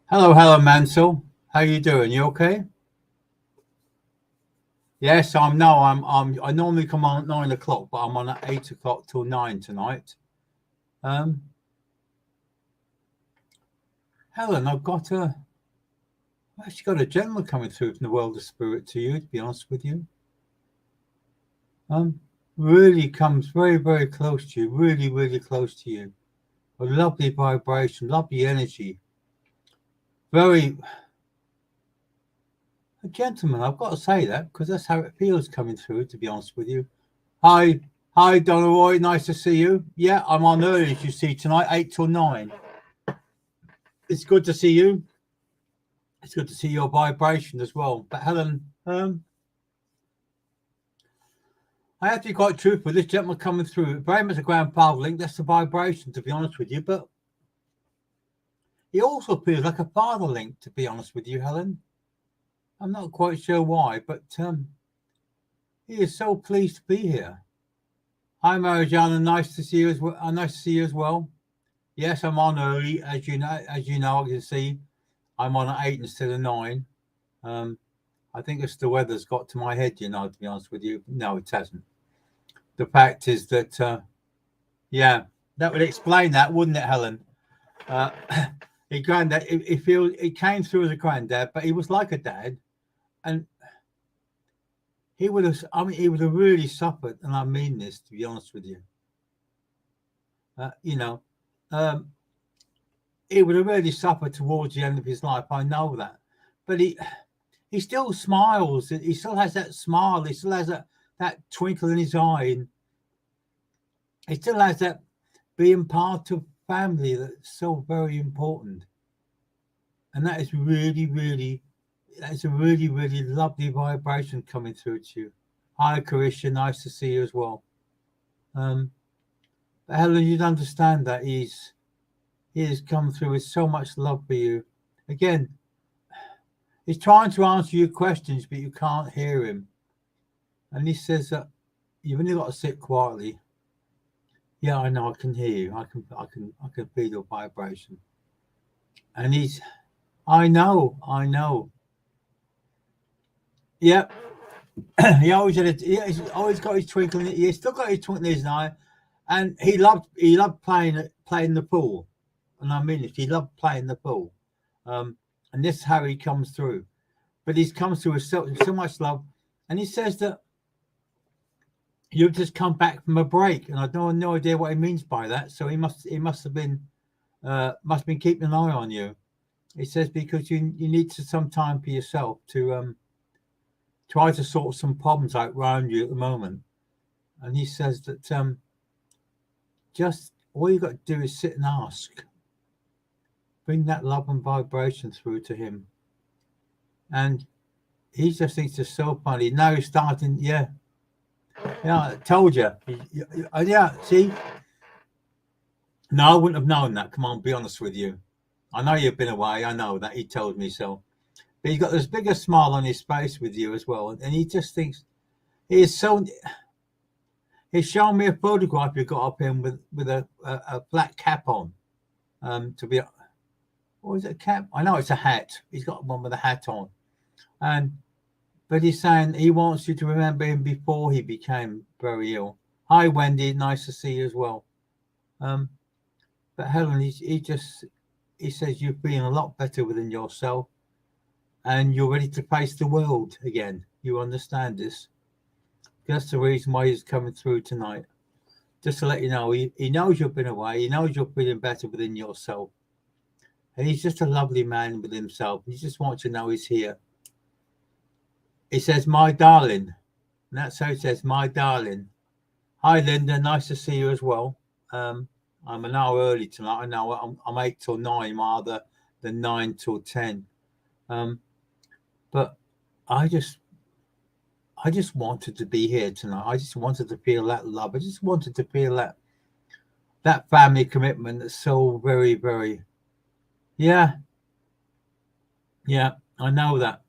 Hello, Mansell. How you doing? You okay? Yes, I normally come on at 9 o'clock, but I'm on at 8 o'clock till 9 tonight. Helen, I've actually got a gentleman coming through from the world of spirit to you, to be honest with you. Really comes very, very close to you, really, really close to you. A lovely vibration, lovely energy. A gentleman, I've got to say that, because that's how it feels coming through, to be honest with you. Hi, Donna Roy, nice to see you. Yeah, I'm on early, as you see, tonight, 8 till 9. It's good to see you. It's good to see your vibration as well. But Helen, I have to be quite truthful. This gentleman coming through, very much a grandfather link. That's the vibration, to be honest with you. But he also feels like a father link, to be honest with you, Helen. I'm not quite sure why, but he is so pleased to be here. Hi, Mariana. Nice to see you as well. Nice to see you as well. Yes, I'm on early, as you know. I can see I'm on at 8 instead of 9. I think it's the weather's got to my head, to be honest with you. No, it hasn't. The fact is that, that would explain that, wouldn't it, Helen? He came through as a granddad, but he was like a dad, and he would have really suffered, and I mean this, to be honest with you. He would have really suffered towards the end of his life. I know that, but he still smiles. He still has that smile. He still has that twinkle in his eye. And he still has that being part of family that's so very important. And that is really, really, that's a really, really lovely vibration coming through to you. Hi, Carisha. Nice to see you as well. But Helen, you'd understand that he has come through with so much love for you. Again, he's trying to answer your questions, but you can't hear him. And he says that you've only got to sit quietly. Yeah, I know. I can hear you. I can feel your vibration. And I know. Yep. He's always got his twinkle. He's still got his twinkle in his eye, and he loved playing the pool. And I mean it. He loved playing the pool. And this is how he comes through. But he comes through with so much love. And he says that you've just come back from a break. And I don't have no idea what he means by that. So he must have been keeping an eye on you. He says because you need some time for yourself to try to sort some problems out around you at the moment. And he says that just all you got to do is sit and ask. Bring that love and vibration through to him. And he just thinks it's so funny. Now he's starting, yeah, I told you. Yeah, see? No, I wouldn't have known that. Come on, be honest with you. I know you've been away. I know that. He told me so. But he's got this bigger smile on his face with you as well. And he just thinks, he's shown me a photograph you got up in with a black cap on. Or is it a cap? I know it's a hat. He's got one with a hat on. But he's saying he wants you to remember him before he became very ill. Hi, Wendy. Nice to see you as well. But Helen, he says you're feeling a lot better within yourself and you're ready to face the world again. You understand this? That's the reason why he's coming through tonight. Just to let you know, he knows you've been away. He knows you're feeling better within yourself. And he's just a lovely man with himself. He just wants to know he's here. He says, my darling. And that's how he says, my darling. Hi, Linda. Nice to see you as well. I'm an hour early tonight. I know I'm 8 till 9 rather than 9 till 10. But I just wanted to be here tonight. I just wanted to feel that love. I just wanted to feel that family commitment that's so very, very Yeah, yeah, I know that.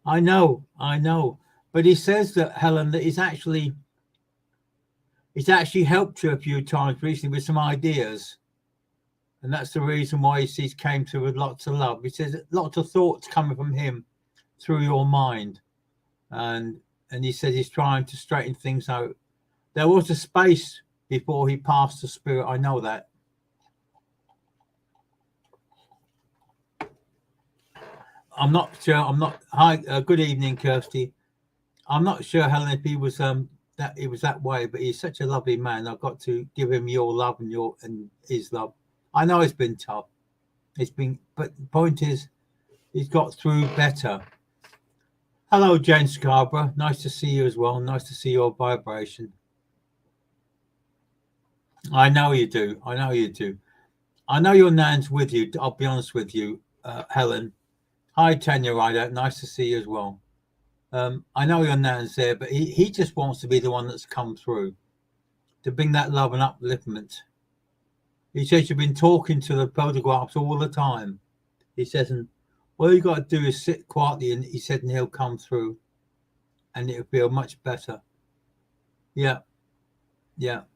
I know. But he says that, Helen, that he's actually helped you a few times recently with some ideas. And that's the reason why he's came through with lots of love. He says lots of thoughts coming from him through your mind. And he said he's trying to straighten things out. There was a space before he passed the spirit. I know that. I'm not sure. Hi, good evening, Kirsty. I'm not sure, Helen, if he was that he was that way, but he's such a lovely man. I've got to give him your love and his love. I know it's been tough. But the point is, he's got through better. Hello, Jane Scarborough. Nice to see you as well. Nice to see your vibration. I know you do. I know your nan's with you. I'll be honest with you, Helen. Hi, Tanya Ryder. Nice to see you as well. I know your nan's there, but he just wants to be the one that's come through to bring that love and upliftment. He says you've been talking to the photographs all the time. He says, and all you got to do is sit quietly, and he said, and he'll come through, and it'll feel much better. Yeah.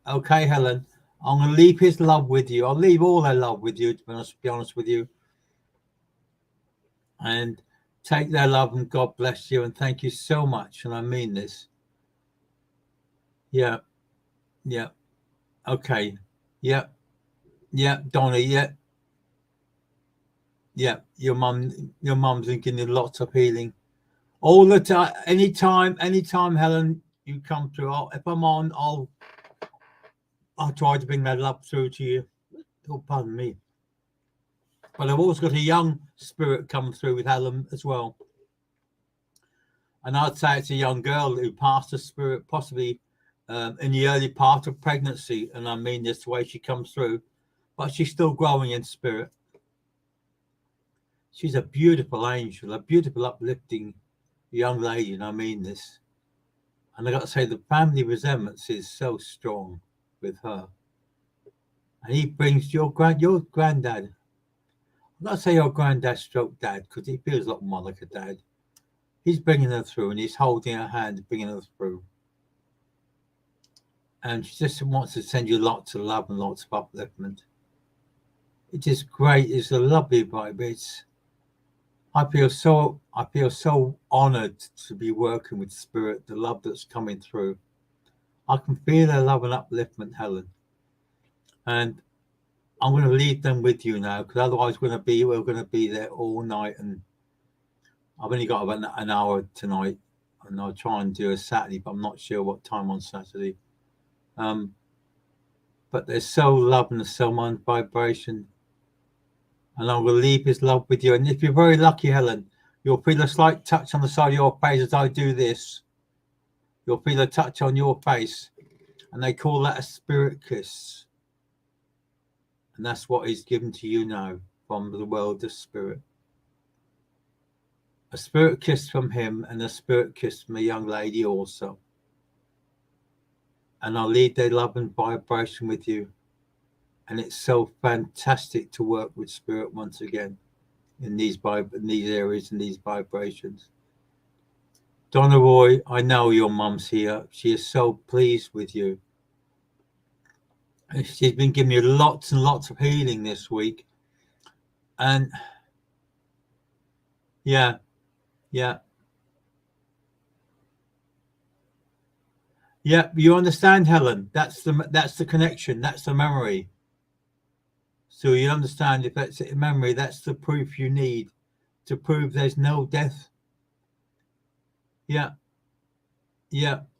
Okay, Helen. I'm going to leave his love with you. I'll leave all their love with you, to be honest with you. And take their love, and God bless you, and thank you so much. And I mean this. Yeah. Okay. Yeah, Donnie. Yeah. Your mum's thinking of lots of healing all the time. Anytime, Helen, you come through. If I'm on, I'll try to bring that love through to you. Oh, pardon me. But I've also got a young spirit come through with Helen as well. And I'd say it's a young girl who passed the spirit possibly in the early part of pregnancy. And I mean this the way she comes through. But she's still growing in spirit. She's a beautiful angel, a beautiful, uplifting young lady. And I mean this. And I got to say, the family resemblance is so strong with her. And he brings your granddad. I'm not saying your granddad stroke dad, because he feels a lot more like a dad. He's bringing her through, and he's holding her hand, bringing her through. And she just wants to send you lots of love and lots of upliftment. It is great. It's a lovely vibe. I feel so honored to be working with Spirit, the love that's coming through. I can feel their love and upliftment, Helen. And I'm going to leave them with you now, because otherwise we're going to be there all night. And I've only got about an hour tonight, and I'll try and do a Saturday, but I'm not sure what time on Saturday. But there's so love and so much vibration. And I will leave his love with you. And if you're very lucky, Helen, you'll feel a slight touch on the side of your face as I do this. You'll feel a touch on your face. And they call that a spirit kiss. And that's what is given to you now from the world of spirit. A spirit kiss from him, and a spirit kiss from a young lady also. And I'll leave their love and vibration with you. And it's so fantastic to work with spirit once again in these areas and these vibrations. Donna Roy, I know your mum's here. She is so pleased with you. And she's been giving you lots and lots of healing this week. And yeah. You understand, Helen? That's the connection. That's the memory. So you understand, if that's a memory, that's the proof you need to prove there's no death. Yeah,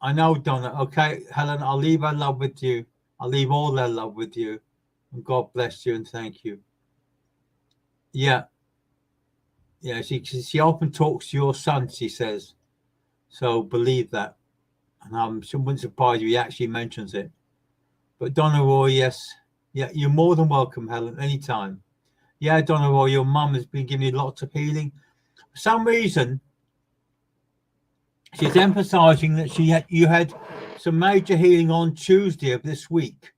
I know, Donna. Okay, Helen, I'll leave our love with you. I'll leave all their love with you. And God bless you and thank you. Yeah, she often talks to your son, she says. So believe that. And I wouldn't surprise you, he actually mentions it. But Donna Roy, yes. Yeah, you're more than welcome, Helen, anytime. Yeah, Donna Roy, your mum has been giving you lots of healing. For some reason, she's emphasizing that you had some major healing on Tuesday of this week.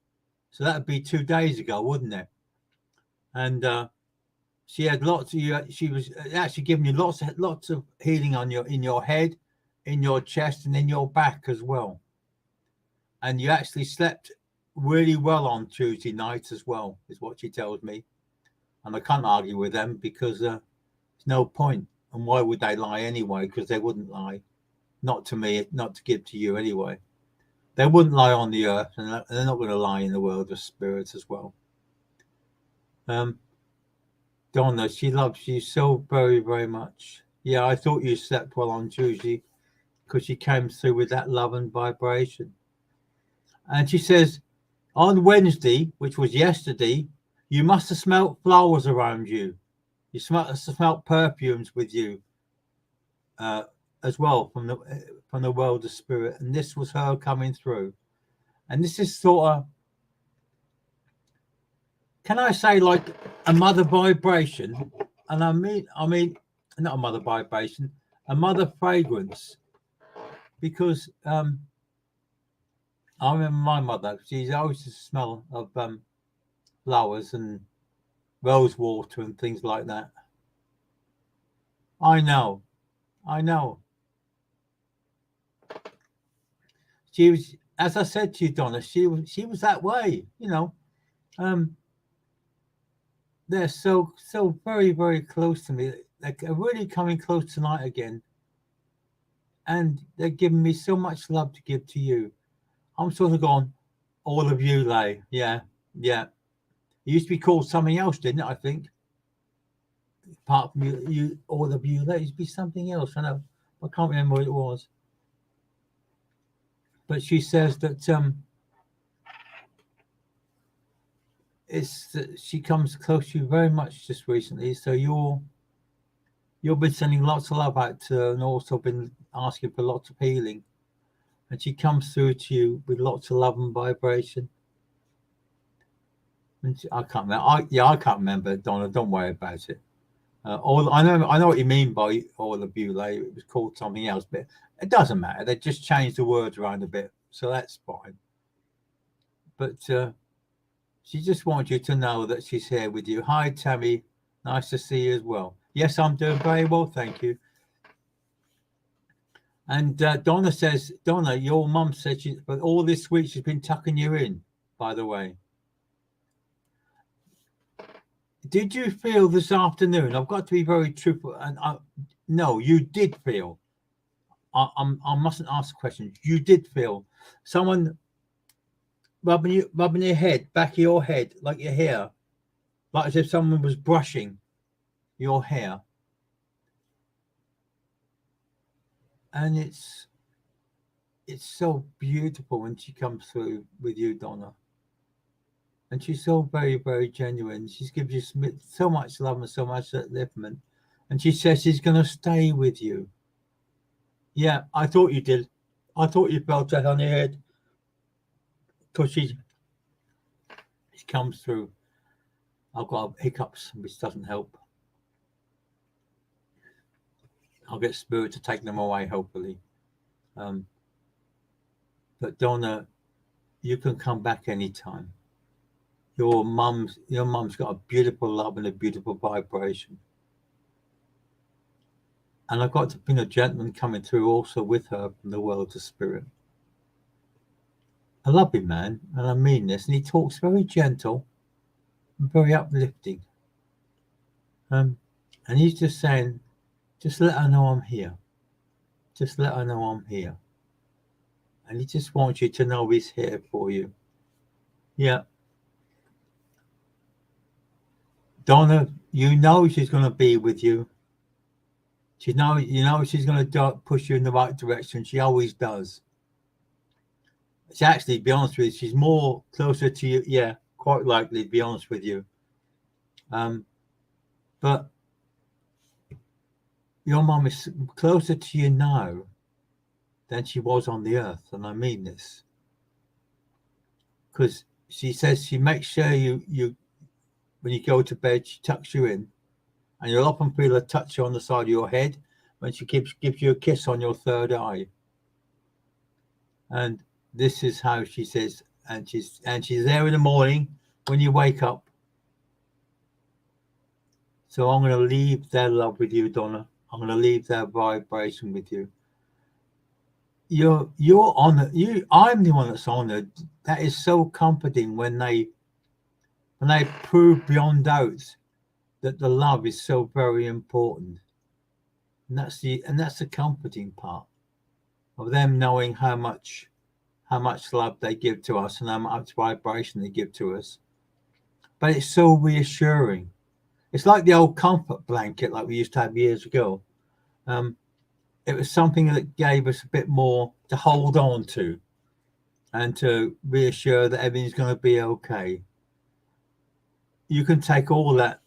So that would be 2 days ago, wouldn't it? and she had lots of she was actually giving you lots of healing on in your head, in your chest, and in your back as well. And you actually slept really well on Tuesday night as well, is what she tells me. And I can't argue with them because there's no point. And why would they lie anyway? Because they wouldn't lie. Not to me, not to give to you anyway. They wouldn't lie on the earth, and they're not going to lie in the world of spirits as well. Donna, she loves you so very, very much. Yeah, I thought you slept well on Tuesday because she came through with that love and vibration. And she says, on Wednesday, which was yesterday, you must have smelt flowers around you. You must have smelt perfumes with you as well from the world of spirit. And this was her coming through. And this is sort of, can I say, like a mother vibration? And I mean, not a mother vibration, a mother fragrance. Because I remember my mother, she's always the smell of flowers and rose water and things like that. I know. She was, as I said to you, Donna, she was that way, you know. They're so very, very close to me. They're really coming close tonight again. And they're giving me so much love to give to you. I'm sort of going, all of you, Lay. Yeah. It used to be called something else, didn't it, I think? Apart from you all of you, there used to be something else. I know. I can't remember what it was. But she says that she comes close to you very much just recently. So you've been sending lots of love out to her and also been asking for lots of healing. And she comes through to you with lots of love and vibration. And I can't remember. I can't remember, Donna. Don't worry about it. I know what you mean by all of you. Like, it was called something else, but it doesn't matter. They just changed the words around a bit, so that's fine. But she just wants you to know that she's here with you. Hi, Tammy. Nice to see you as well. Yes, I'm doing very well, thank you. And Donna says, Donna, your mum said but all this week she's been tucking you in, by the way. Did you feel this afternoon? I've got to be very truthful. And no, you did feel. I mustn't ask a question. You did feel someone rubbing your head, back of your head, like your hair, like as if someone was brushing your hair. And it's so beautiful when she comes through with you, Donna. And she's so very, very genuine. She gives you so much love and so much upliftment. And she says she's going to stay with you. Yeah, I thought you did. I thought you felt that on your head. Because she comes through. I've got hiccups, which doesn't help. I'll get spirit to take them away, hopefully. But Donna, you can come back anytime. Your mum's got a beautiful love and a beautiful vibration. And I've got a gentleman coming through also with her from the world of spirit. A lovely man, and I mean this, and he talks very gentle and very uplifting. And he's just saying, just let her know I'm here. Just let her know I'm here. And he just wants you to know he's here for you. Yeah. Donna, you know she's going to be with you. You know she's going to push you in the right direction. She always does. It's actually, to be honest with you, she's more closer to you. Yeah, quite likely, to be honest with you. But your mum is closer to you now than she was on the earth, and I mean this. Because she says she makes sure you when you go to bed, she tucks you in, and you'll often feel her touch you on the side of your head when she gives you a kiss on your third eye. And this is how she says, and she's there in the morning when you wake up. So I'm going to leave their love with you, Donna. I'm going to leave their vibration with you. You're honored. I'm the one that's honored. That is so comforting when they prove beyond doubt that the love is so very important. And that's the comforting part of them knowing how much love they give to us and how much vibration they give to us. But it's so reassuring. It's like the old comfort blanket like we used to have years ago. It was something that gave us a bit more to hold on to and to reassure that everything's going to be okay. You can take all that,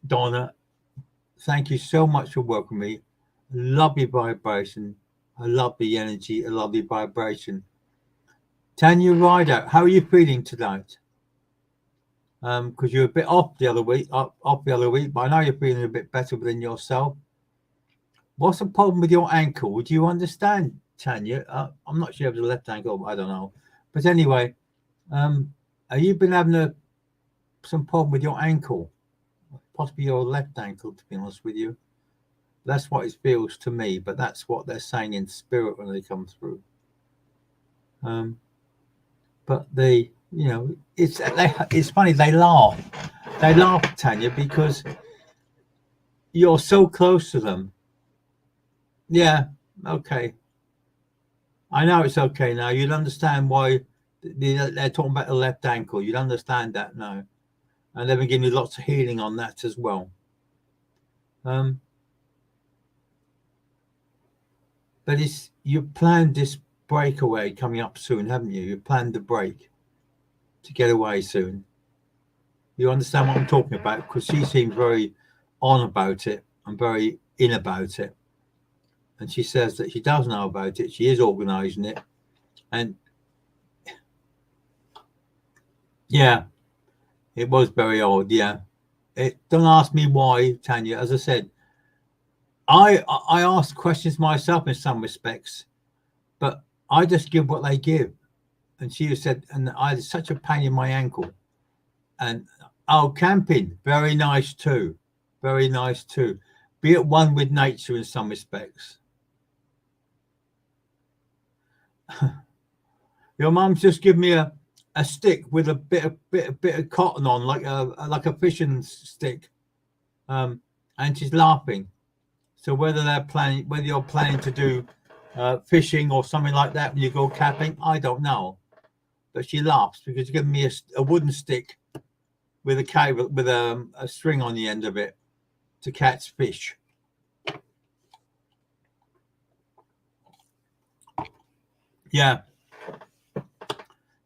Donna. Thank you so much for welcoming me. I love your vibration. I love the energy. I love your vibration. Tanya Rideout, how are you feeling tonight? Because you're a bit off the other week, but I know you're feeling a bit better within yourself. What's the problem with your ankle? Do you understand, Tanya? I'm not sure if it's a left ankle, I don't know. But anyway, have you been having some problem with your ankle? Possibly your left ankle, to be honest with you. That's what it feels to me, but that's what they're saying in spirit when they come through. But it's funny, they laugh. They laugh, Tanya, because you're so close to them. Yeah, okay. I know it's okay now. You'd understand why they're talking about the left ankle. You'd understand that now. And they've been giving you lots of healing on that as well. But you planned this breakaway coming up soon, haven't you? You planned the break to get away soon. You understand what I'm talking about? Because she seems very on about it and very in about it. And she says that she does know about it. She is organising it. And yeah, it was very odd. Yeah. Don't ask me why, Tanya. As I said, I ask questions myself in some respects, but I just give what they give. And she said, and I had such a pain in my ankle. And camping, very nice too. Very nice too. Be at one with nature in some respects. Your mum's just given me a stick with a bit of cotton on, like a fishing stick, and she's laughing. So whether you're planning to do fishing or something like that when you go camping, I don't know. But she laughs because she's given me a wooden stick with a cable with a string on the end of it to catch fish. Yeah.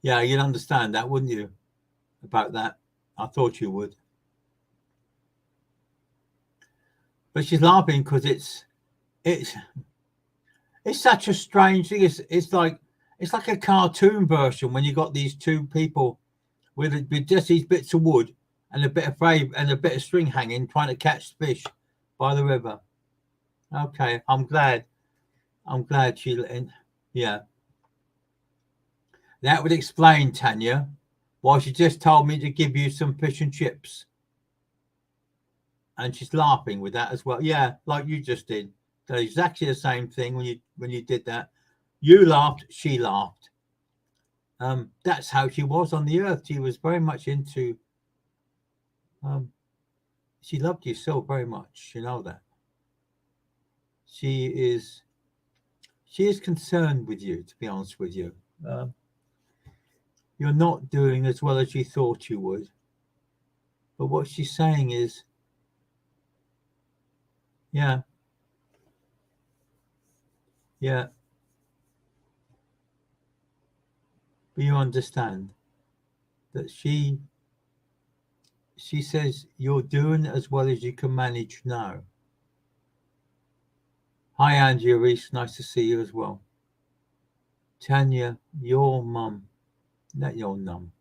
Yeah, you'd understand that, wouldn't you? About that. I thought you would. But she's laughing because it's such a strange thing. It's like a cartoon version when you got these two people with just these bits of wood and a bit of frame and a bit of string hanging, trying to catch fish by the river. Okay, I'm glad she. Yeah. That would explain, Tanya, why she just told me to give you some fish and chips. And she's laughing with that as well. Yeah, like you just did. So exactly the same thing when you did that. You laughed, she laughed. That's how she was on the earth. She was very much into. She loved you so very much. You know that. She is concerned with you. To be honest with you. You're not doing as well as you thought you would. But what she's saying is, yeah. But you understand that she says you're doing as well as you can manage now. Hi, Andrea Reese. Nice to see you as well. Tanya, your mum. Not your num.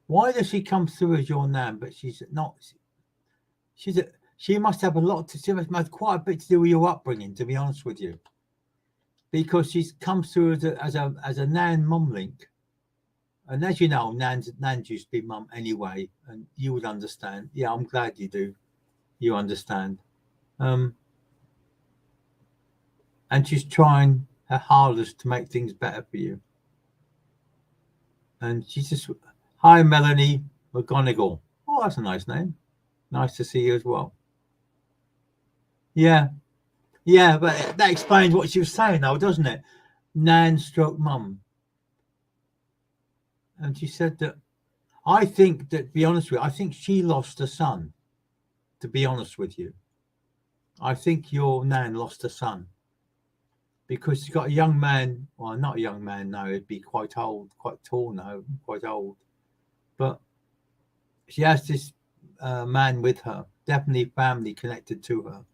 Why does she come through as your nan? But she's not. She must have she must have quite a bit to do with your upbringing, to be honest with you. Because she's come through as a nan mum link. And as you know, nans used to be mum anyway, and you would understand. Yeah, I'm glad you do. You understand? And she's trying her hardest to make things better for you. And she's just, hi, Melanie McGonigal. Oh, that's a nice name. Nice to see you as well. Yeah, but that explains what she was saying, though, doesn't it? Nan stroke mum. And she said that, I think that, to be honest with you, I think she lost a son, to be honest with you. I think your Nan lost a son because she's got a young man, well, not a young man now, he'd be quite old, quite tall now, quite old. But she has this man with her, definitely family connected to her.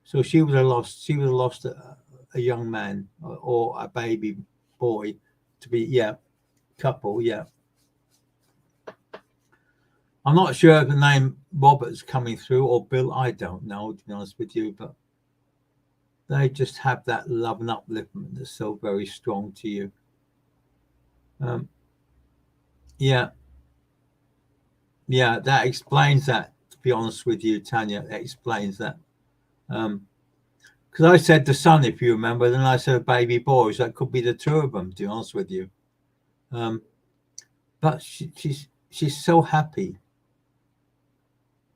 So she would have lost a young man or a baby boy to be, couple, I'm not sure if the name Robert's coming through or Bill. I don't know, to be honest with you, but they just have that love and upliftment that's so very strong to you. Yeah, that explains that, to be honest with you, Tanya. It explains that. Because I said the son, if you remember, then I said baby boys. That could be the two of them, to be honest with you. But she's so happy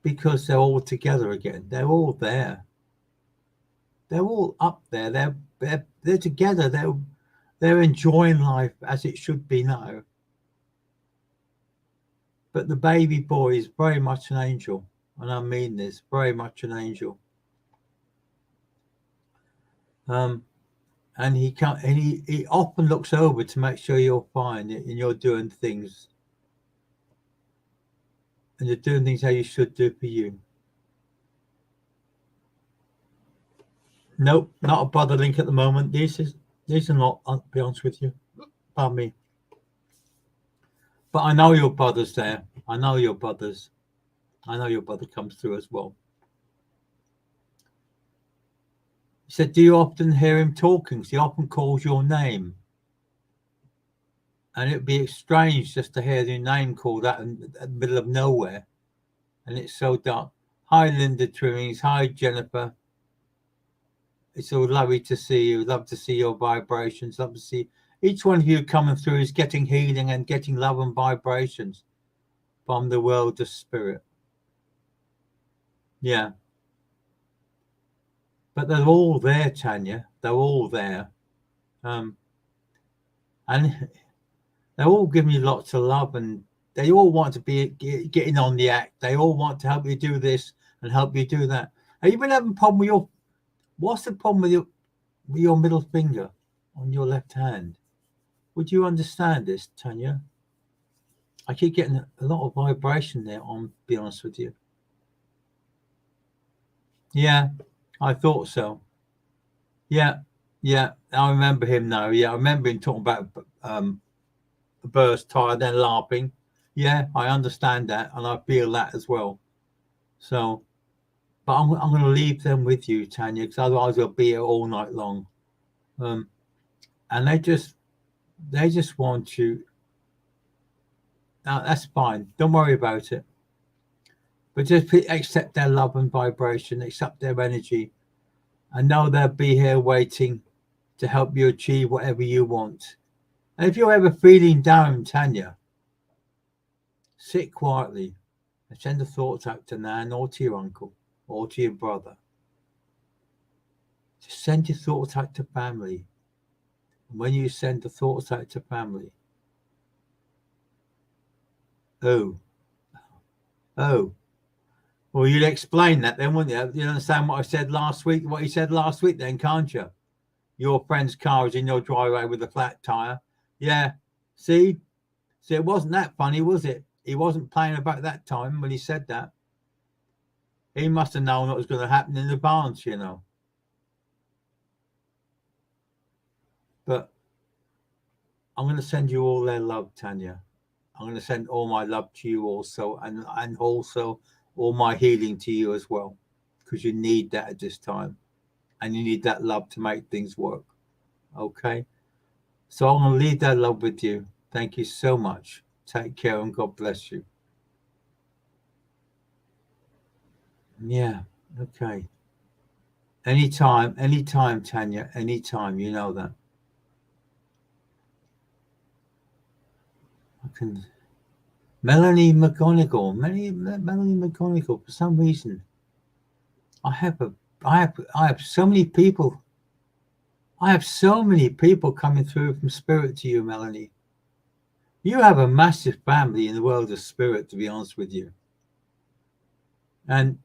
because they're all together again. They're all there. They're all up there. They're together. They're enjoying life as it should be now. But the baby boy is very much an angel, and I mean this, very much an angel. And he often looks over to make sure you're fine and you're doing things, and you're doing things how you should do for you. Nope, not a brother link at the moment. These are not, I'll be honest with you. Pardon me. But I know your brother's there. I know your brother comes through as well. He said, do you often hear him talking? He often calls your name. And it'd be strange just to hear your name called out in the middle of nowhere. And it's so dark. Hi, Linda Trimmings. Hi, Jennifer. It's all lovely to see you. Love to see your vibrations. Love to see each one of you coming through is getting healing and getting love and vibrations from the world of spirit. Yeah. But they're all there, Tanya. They're all there. And they're all giving you lots of love, and they all want to be getting on the act. They all want to help you do this and help you do that. Have you been having a problem with what's the problem with your middle finger on your left hand? Would you understand this, Tanya? I keep getting a lot of vibration there, to be honest with you. Yeah, I thought so. Yeah, I remember him now. Yeah, I remember him talking about a burst tire, then laughing. Yeah, I understand that, and I feel that as well. So, but I'm going to leave them with you, Tanya, because otherwise they'll be here all night long. And they just want you. Now, that's fine. Don't worry about it. But just accept their love and vibration, accept their energy, and know they'll be here waiting to help you achieve whatever you want. And if you're ever feeling down, Tanya, sit quietly and send the thoughts out to Nan or to your uncle or to your brother. Just send your thoughts out to family. And when you send the thoughts out to family, oh, well, you'd explain that then, wouldn't you? You understand what I said last week, what you said last week then, can't you? Your friend's car is in your driveway with a flat tire. Yeah, see, it wasn't that funny, was it? He wasn't playing about that time when he said that. He must have known what was going to happen in advance, you know. But I'm going to send you all their love, Tanya. I'm going to send all my love to you also, and also all my healing to you as well, because you need that at this time, and you need that love to make things work. Okay? So I'm going to leave that love with you. Thank you so much. Take care, and God bless you. Yeah. Okay. Anytime, Tanya. Anytime. You know that. I can. Melanie McGonigal. Melanie McGonigal. For some reason, I have a. I have so many people. I have so many people coming through from spirit to you, Melanie. You have a massive family in the world of spirit, to be honest with you. And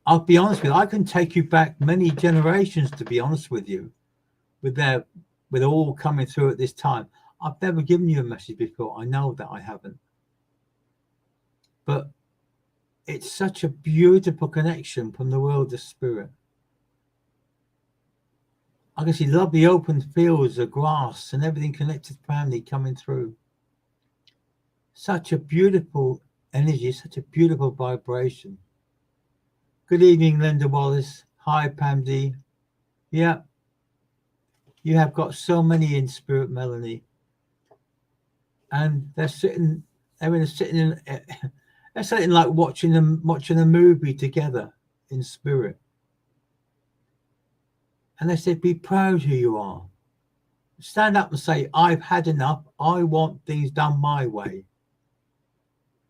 I'll be honest with you, I can take you back many generations, to be honest with you, with all coming through at this time. I've never given you a message before. I know that I haven't. But it's such a beautiful connection from the world of spirit. I can see lovely open fields of grass and everything connected family coming through. Such a beautiful energy, such a beautiful vibration. Good evening, Linda Wallace. Hi, Pam D. Yeah, you have got so many in spirit, Melanie. And they're sitting in they're sitting like watching a movie together in spirit. And they said, be proud who you are. Stand up and say, I've had enough. I want things done my way.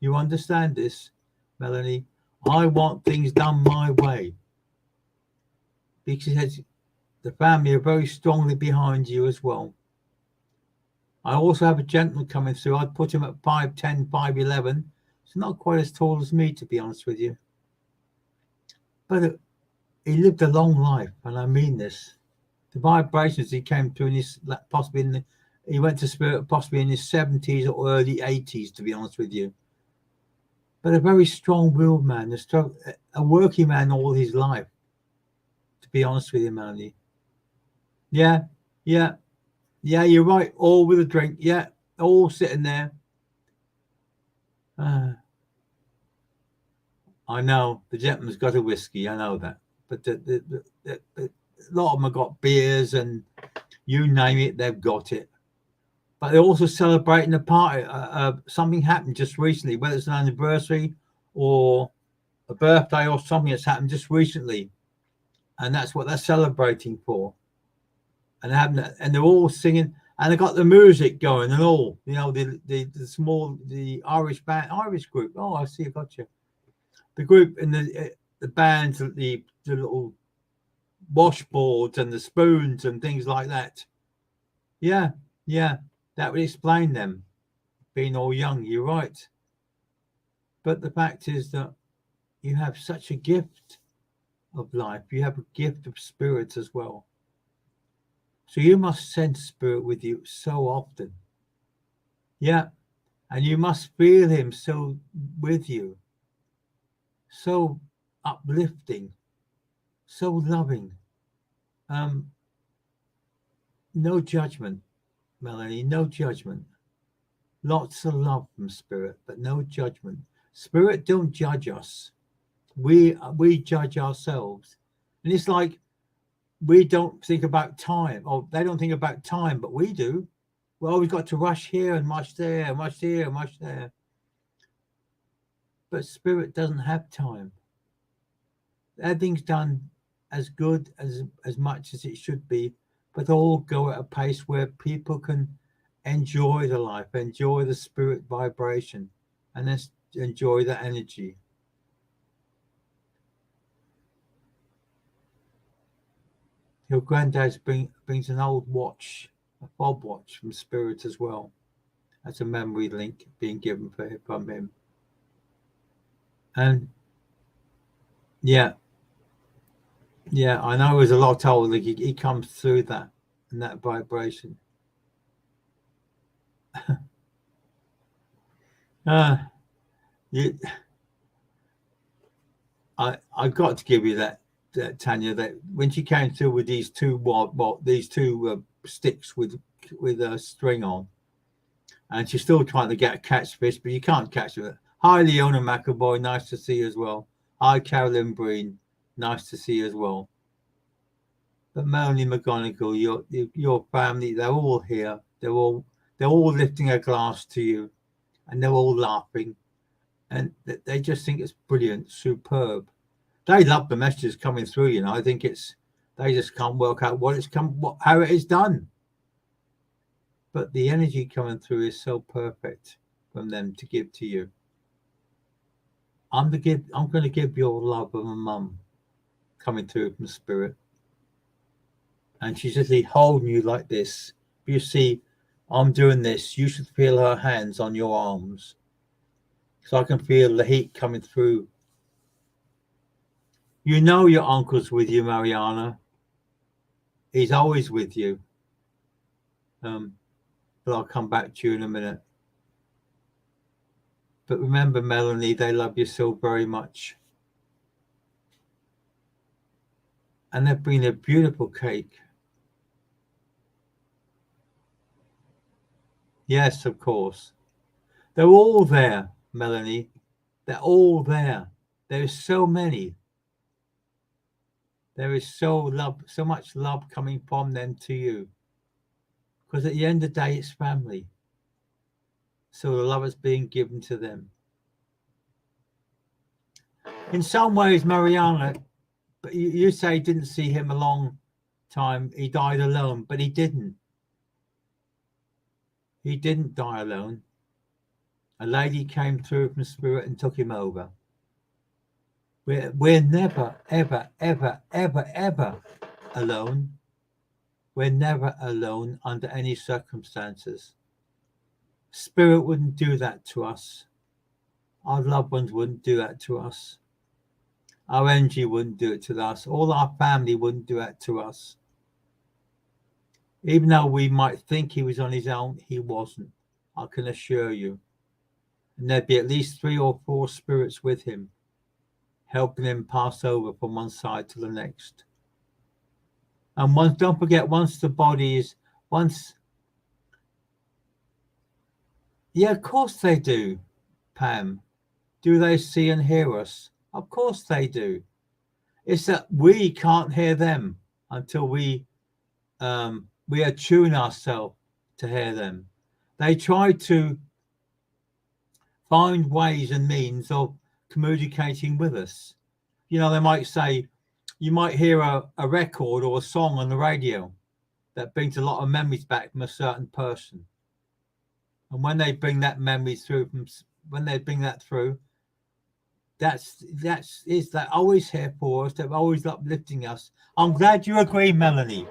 You understand this, Melanie? I want things done my way. Because the family are very strongly behind you as well. I also have a gentleman coming through. I'd put him at 5'10", 5'11". He's not quite as tall as me, to be honest with you. But he lived a long life, and I mean this. The vibrations he came through he went to spirit possibly in his 70s or early 80s, to be honest with you. But a very strong-willed man, a working man all his life, to be honest with you, Melanie. Yeah, you're right. All with a drink. Yeah, all sitting there. I know the gentleman's got a whiskey. I know that, but a lot of them have got beers and you name it, they've got it. But they're also celebrating a party. Something happened just recently, whether it's an anniversary or a birthday or something that's happened just recently, and that's what they're celebrating for. And they're all singing, and they got the music going and all. You know, the Irish group. Oh, I see, I got you. The group and the bands, the little washboards and the spoons and things like that. Yeah, that would explain them being all young. You're right. But the fact is that you have such a gift of life. You have a gift of spirit as well. So you must sense spirit with you so often. Yeah. And you must feel him so with you. So uplifting. So loving. No judgment, Melanie, no judgment. Lots of love from spirit, but no judgment. Spirit don't judge us. We judge ourselves. And it's like we don't think about time, or they don't think about time, but we do. Well, we've got to rush here and rush there and rush here and rush there. But spirit doesn't have time. Everything's done as good as much as it should be, but all go at a pace where people can enjoy the life, enjoy the spirit vibration, and then enjoy the energy. Your granddad brings an old watch, a fob watch from spirit as well. That's a memory link being given from him. And yeah, I know he's a lot older. He comes through that and that vibration. I've got to give you that, Tanya. That when she came through with these two sticks with a string on, and she's still trying to get a catfish, but you can't catch it. Hi, Leona McAvoy, nice to see you as well. Hi, Carolyn Breen, nice to see you as well. But Melanie McGonigal, your family, they're all here. They're all lifting a glass to you, and they're all laughing, and they just think it's brilliant, superb. They love the messages coming through, you know. I think they just can't work out how it is done. But the energy coming through is so perfect from them to give to you. I'm going to give your love of a mum coming through from spirit. And she's just holding you like this. You see, I'm doing this. You should feel her hands on your arms. So I can feel the heat coming through. You know your uncle's with you, Mariana. He's always with you. But I'll come back to you in a minute. But remember, Melanie, they love you so very much. And they've been a beautiful cake. Yes, of course. They're all there, Melanie. They're all there. There's so many. There is so much love coming from them to you. Because at the end of the day, it's family. So the love is being given to them. In some ways, Mariana, but you say you didn't see him a long time. He died alone, but he didn't. He didn't die alone. A lady came through from spirit and took him over. We're never, ever, ever, ever, ever alone. We're never alone under any circumstances. Spirit wouldn't do that to us. Our loved ones wouldn't do that to us. Our energy wouldn't do it to us. All our family wouldn't do that to us. Even though we might think he was on his own, he wasn't. I can assure you. And there'd be at least 3 or 4 spirits with him, helping him pass over from one side to the next. And don't forget, once the body is, yeah, of course they do, Pam. Do they see and hear us? Of course they do. It's that we can't hear them until we attune ourselves to hear them. They try to find ways and means of communicating with us. You know, they might say, you might hear a record or a song on the radio that brings a lot of memories back from a certain person. And when they bring that memory through, they're always here for us. They're always uplifting us. I'm glad you agree, Melanie.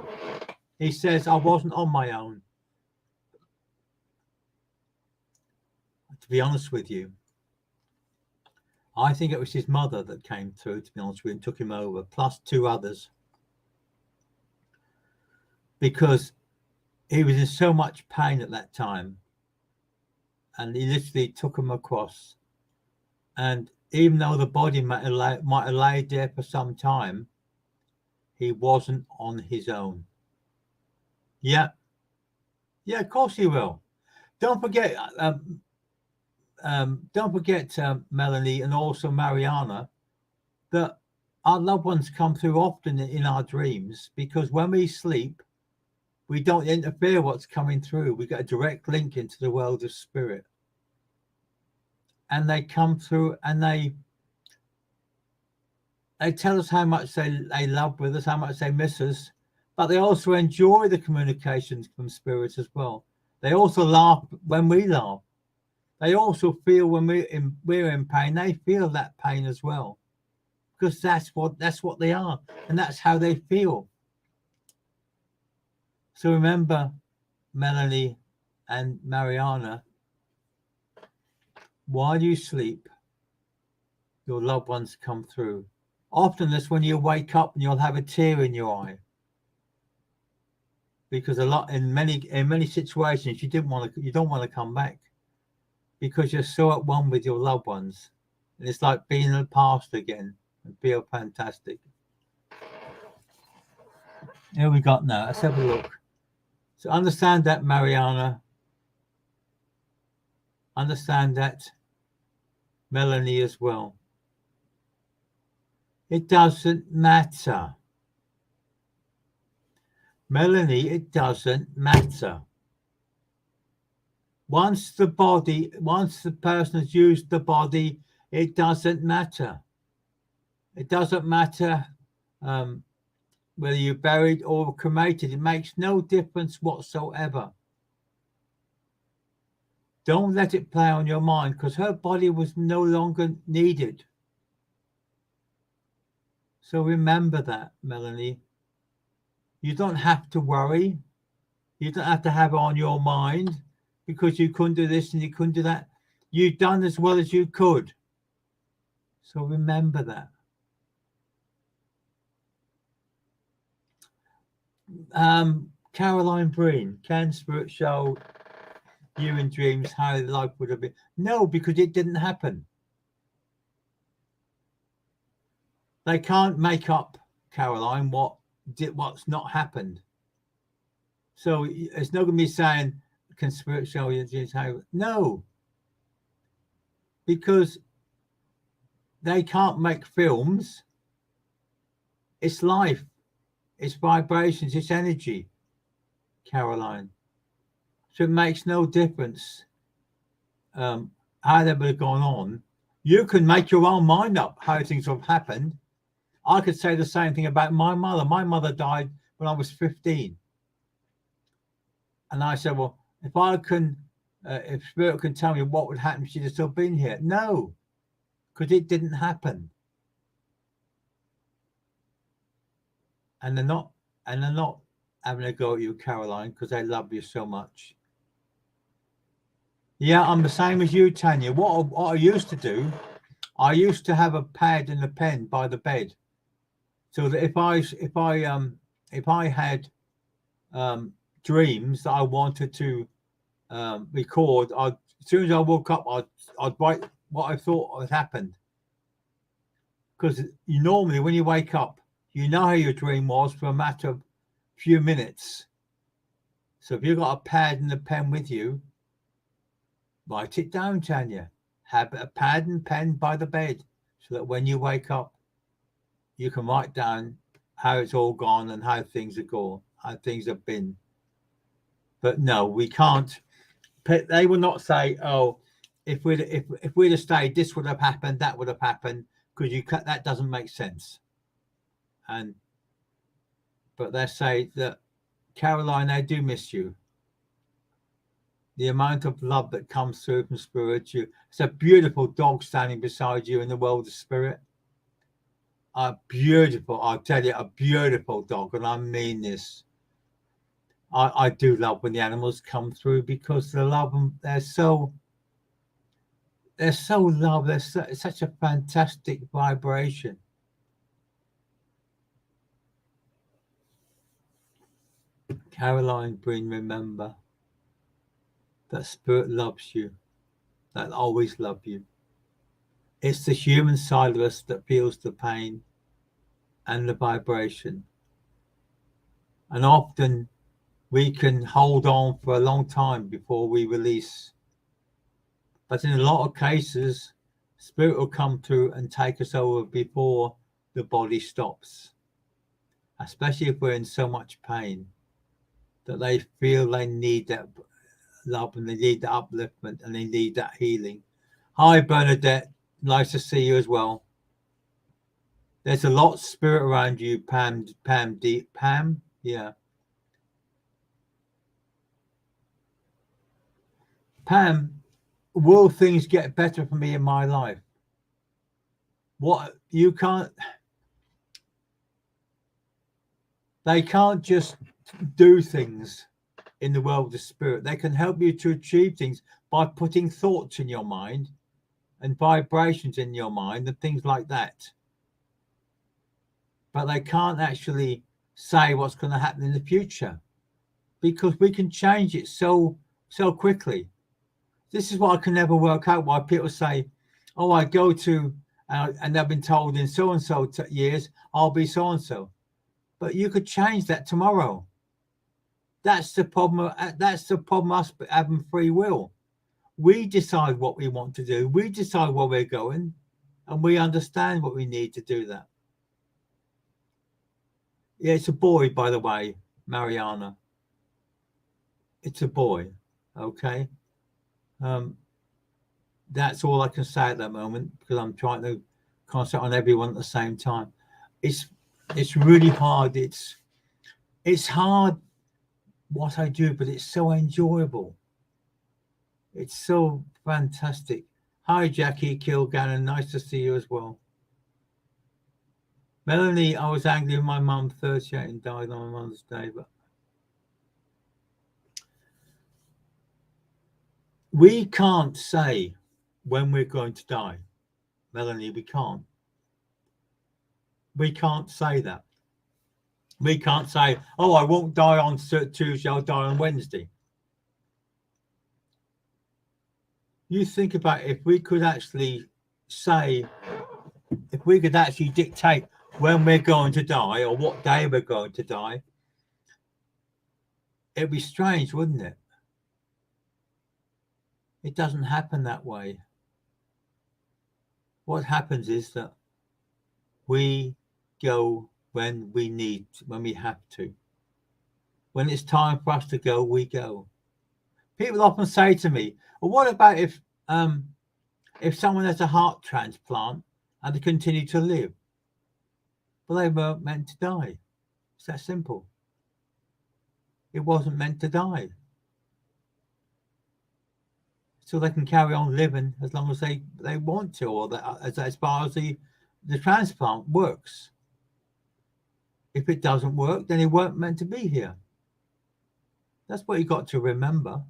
He says, I wasn't on my own. To be honest with you, I think it was his mother that came through, to be honest with you, and took him over, plus 2 others. Because he was in so much pain at that time. And he literally took him across. And even though the body might have laid there for some time, he wasn't on his own. Yeah. Yeah, of course he will. Don't forget, Melanie, and also Mariana, that our loved ones come through often in our dreams, because when we sleep, we don't interfere what's coming through. We get a direct link into the world of spirit. And they come through and they tell us how much they love with us, how much they miss us, but they also enjoy the communications from spirits as well. They also laugh when we laugh. They also feel when we're in pain, they feel that pain as well, because that's what they are, and that's how they feel. So remember, Melanie and Mariana, while you sleep, your loved ones come through. Often that's when you wake up and you'll have a tear in your eye, because in many situations you don't want to come back, because you're so at one with your loved ones, and it's like being in the past again and feel fantastic. Here we got now. Let's have a look. So understand that, Mariana. Understand that, Melanie, as well. It doesn't matter. Melanie, it doesn't matter. Once the person has used the body, it doesn't matter. It doesn't matter whether you're buried or cremated. It makes no difference whatsoever. Don't let it play on your mind, because her body was no longer needed. So remember that, Melanie. You don't have to worry. You don't have to have it on your mind because you couldn't do this and you couldn't do that. You've done as well as you could. So remember that. Caroline Breen, can spirit show you in dreams how life would have been? No, because it didn't happen. They can't make up, Caroline, what's not happened. So it's not going to be saying, can spirit show you in dreams how? No, because they can't make films. It's life. It's vibrations. It's energy, Caroline. So it makes no difference how they would have gone on. You can make your own mind up how things have happened. I could say the same thing about my mother. My mother died when I was 15. And I said, well, if spirit can tell me what would happen if she'd have still been here. No, because it didn't happen. And they're not having a go at you, Caroline, because they love you so much. Yeah, I'm the same as you, Tanya. What I used to do, I used to have a pad and a pen by the bed, so that if I had dreams that I wanted to record, as soon as I woke up, I'd write what I thought had happened. Because you normally, when you wake up, you know how your dream was for a matter of few minutes. So if you've got a pad and a pen with you, write it down, Tanya. Have a pad and pen by the bed so that when you wake up, you can write down how it's all gone and how things are gone, how things have been. But no, we can't. They will not say, "Oh, if we'd have stayed, this would have happened, that would have happened," because that doesn't make sense. But they say that, Caroline, they do miss you. The amount of love that comes through from spirit. It's a beautiful dog standing beside you in the world of spirit. I'll tell you, a beautiful dog, and I mean this. I do love when the animals come through, because they love them. They're so loved. It's such a fantastic vibration. Caroline Breen, remember that spirit loves you. That always love you. It's the human side of us that feels the pain and the vibration. And often we can hold on for a long time before we release. But in a lot of cases, spirit will come through and take us over before the body stops. Especially if we're in so much pain that they feel they need that love and they need that upliftment and they need that healing. Hi, Bernadette. Nice to see you as well. There's a lot of spirit around you, Pam. Yeah. Pam, will things get better for me in my life? They can't just do things in the world of spirit. They can help you to achieve things by putting thoughts in your mind and vibrations in your mind and things like that. But they can't actually say what's going to happen in the future, because we can change it so quickly. This is what I can never work out, why people say, oh, I go to, and they've been told in so-and-so years, I'll be so-and-so. But you could change that tomorrow. That's the problem. That's the problem, us having free will. We decide what we want to do. We decide where we're going, and we understand what we need to do that. Yeah, it's a boy, by the way, Mariana. It's a boy, okay? That's all I can say at that moment, because I'm trying to concentrate on everyone at the same time. It's really hard. It's hard what I do, but it's so enjoyable. It's so fantastic. Hi, Jackie Kilgannon. Nice to see you as well. Melanie, I was angry with my mum, 38, and died on Mother's Day, but we can't say when we're going to die. Melanie, we can't. We can't say that. We can't say, oh, I won't die on Tuesday, I'll die on Wednesday. You think about if we could actually say, if we could actually dictate when we're going to die or what day we're going to die, it'd be strange, wouldn't it? It doesn't happen that way. What happens is that we go when we need, when we have to. When it's time for us to go, we go. People often say to me, well, what about if someone has a heart transplant and they continue to live? Well, they weren't meant to die. It's that simple. It wasn't meant to die. So they can carry on living as long as they want to, or as far as the transplant works. If it doesn't work, then it weren't meant to be here. That's what you got to remember.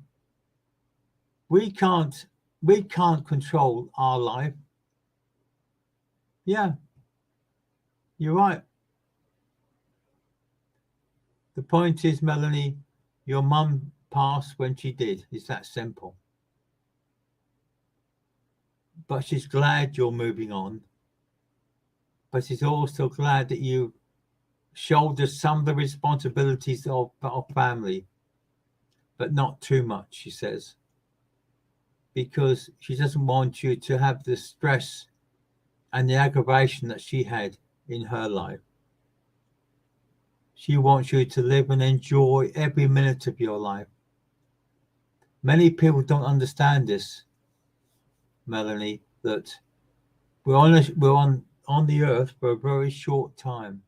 We can't control our life. Yeah, you're right. The point is, Melanie, your mum passed when she did. It's that simple. But she's glad you're moving on. But she's also glad that you shoulder some of the responsibilities of family, but not too much, she says, because she doesn't want you to have the stress and the aggravation that she had in her life. She wants you to live and enjoy every minute of your life. Many people don't understand this, Melanie, that we're on the earth for a very short time.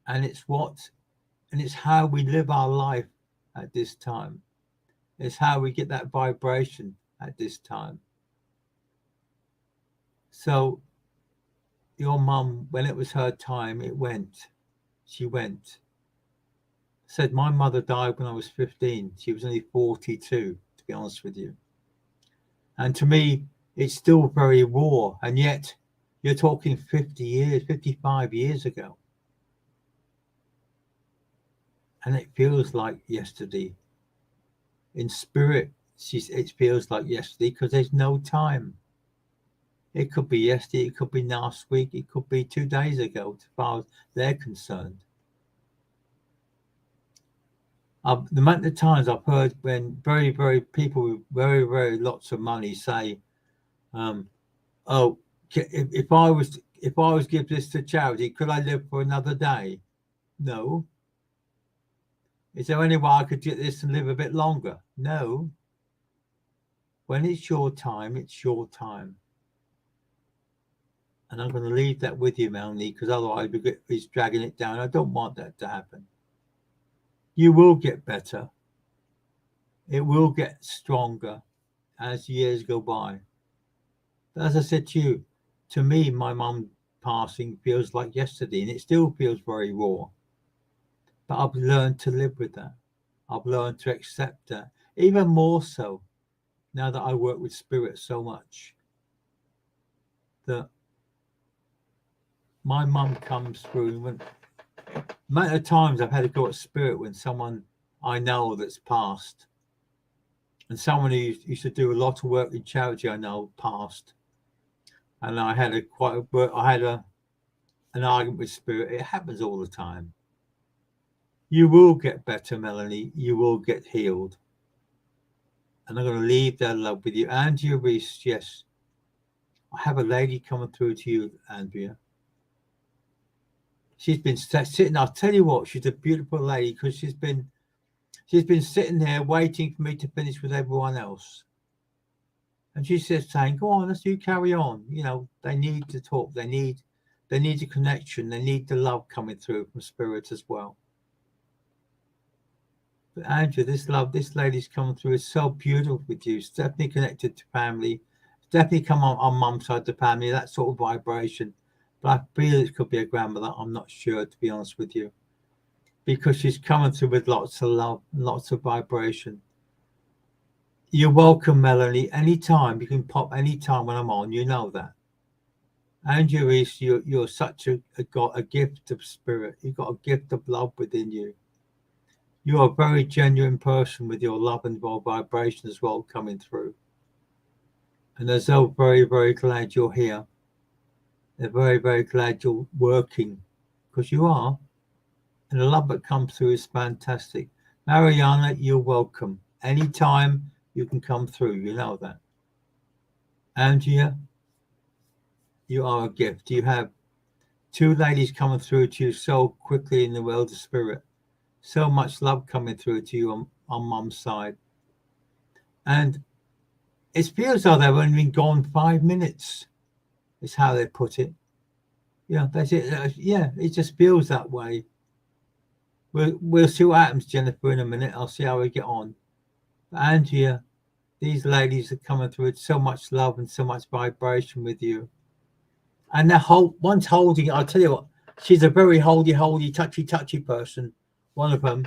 And it's how we live our life at this time. It's how we get that vibration at this time. So your mum, when it was her time, she went. Said my mother died when I was 15. She was only 42, to be honest with you. And to me, it's still very raw. And yet you're talking 50 years, 55 years ago. And it feels like yesterday. In spirit, it feels like yesterday because there's no time. It could be yesterday, it could be last week, it could be 2 days ago, as far as they're concerned. The amount of times I've heard when very, very people with very, very lots of money say, "Oh, if I was give this to charity, could I live for another day?" No. Is there any way I could get this and live a bit longer? No. When it's your time, it's your time. And I'm going to leave that with you, Melanie, because otherwise he's dragging it down. I don't want that to happen. You will get better. It will get stronger as years go by. But as I said to you, to me, my mum passing feels like yesterday, and it still feels very raw. But I've learned to live with that. I've learned to accept that, even more so now that I work with spirit so much, that my mum comes through. When amount of times I've had to go at spirit when someone I know that's passed, and someone who used to do a lot of work in charity I know passed, and I had an argument with spirit. It happens all the time. You will get better, Melanie. You will get healed. And I'm going to leave that love with you. Andrea Reese, yes. I have a lady coming through to you, Andrea. She's been sitting. I'll tell you what, she's a beautiful lady because she's been sitting there waiting for me to finish with everyone else. And she's just saying, go on, let's you carry on. You know, they need to talk. They need a connection. They need the love coming through from spirit as well. But Andrew, this lady's coming through is so beautiful with you. It's definitely connected to family. It's definitely come on mum's side of the family, that sort of vibration. But I feel it could be a grandmother. I'm not sure, to be honest with you. Because she's coming through with lots of love, lots of vibration. You're welcome, Melanie. Anytime. You can pop anytime when I'm on. You know that. Andrew, you're such a gift of spirit. You've got a gift of love within you. You're a very genuine person with your love and your vibration as well coming through. And they're so very, very glad you're here. They're very, very glad you're working, because you are. And the love that comes through is fantastic. Mariana, you're welcome. Anytime you can come through, you know that. Andrea, you are a gift. You have two ladies coming through to you so quickly in the world of spirit. So much love coming through to you on mum's side. And it feels like they've only been gone 5 minutes, is how they put it. Yeah, that's it. Yeah, it just feels that way. We'll see what happens, Jennifer, in a minute. I'll see how we get on. But Andrea, these ladies are coming through with so much love and so much vibration with you. And one's holding, I'll tell you what, she's a very holdy, touchy person. One of them.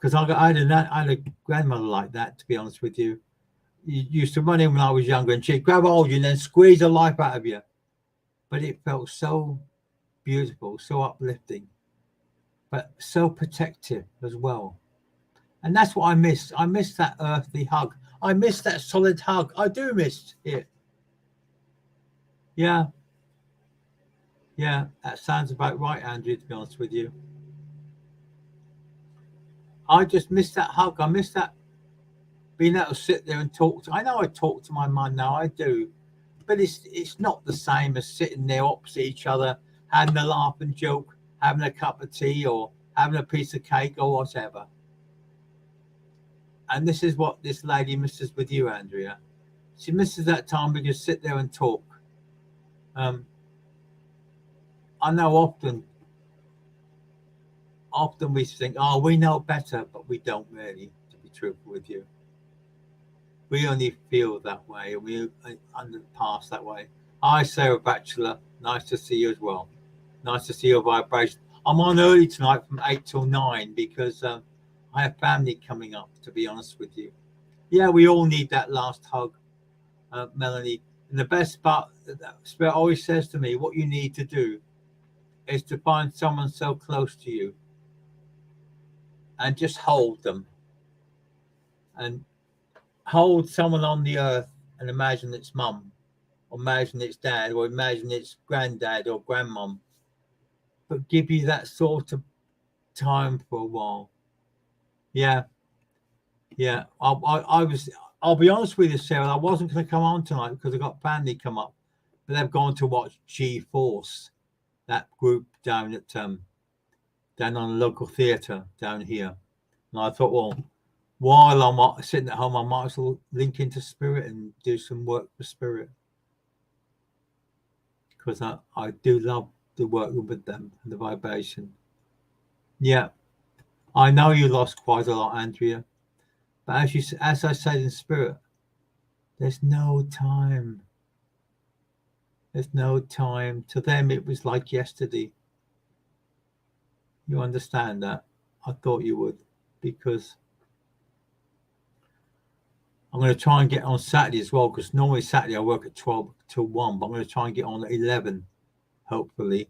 Because I had a grandmother like that, to be honest with you. You used to run in when I was younger, and she'd grab hold of you and then squeeze the life out of you. But it felt so beautiful, so uplifting, but so protective as well. And that's what I miss. I miss that earthly hug. I miss that solid hug. I do miss it. Yeah. Yeah, that sounds about right, Andrew, to be honest with you. I just miss that hug. I miss that being able to sit there and talk to. I know I talk to my mum now, I do, but it's not the same as sitting there opposite each other, having a laugh and joke, having a cup of tea or having a piece of cake or whatever. And this is what this lady misses with you, Andrea. She misses that time we just sit there and talk. I know often we think, oh, we know better, but we don't really, to be truthful with you. We only feel that way, and we under the past that way. Hi, Sarah Bachelor. Nice to see you as well. Nice to see your vibration. I'm on early tonight from 8 till 9 because I have family coming up, to be honest with you. Yeah, we all need that last hug, Melanie. And the best part, Spirit always says to me, what you need to do is to find someone so close to you and just hold them. And hold someone on the earth and imagine it's mum, or imagine it's dad, or imagine it's granddad or grandmum. But give you that sort of time for a while. Yeah. I'll be honest with you, Sarah. I wasn't going to come on tonight because I got family come up, but they've gone to watch G-Force, that group down at down on the local theatre down here. And I thought, well, while I'm sitting at home, I might as well link into spirit and do some work for spirit, because I do love the work with them and the vibration. Yeah, I know you lost quite a lot, Andrea, but as I said in spirit, there's no time. There's no time. To them, it was like yesterday. You understand that? I thought you would, because I'm going to try and get on Saturday as well, because normally Saturday I work at 12 till 1, but I'm going to try and get on at 11, hopefully.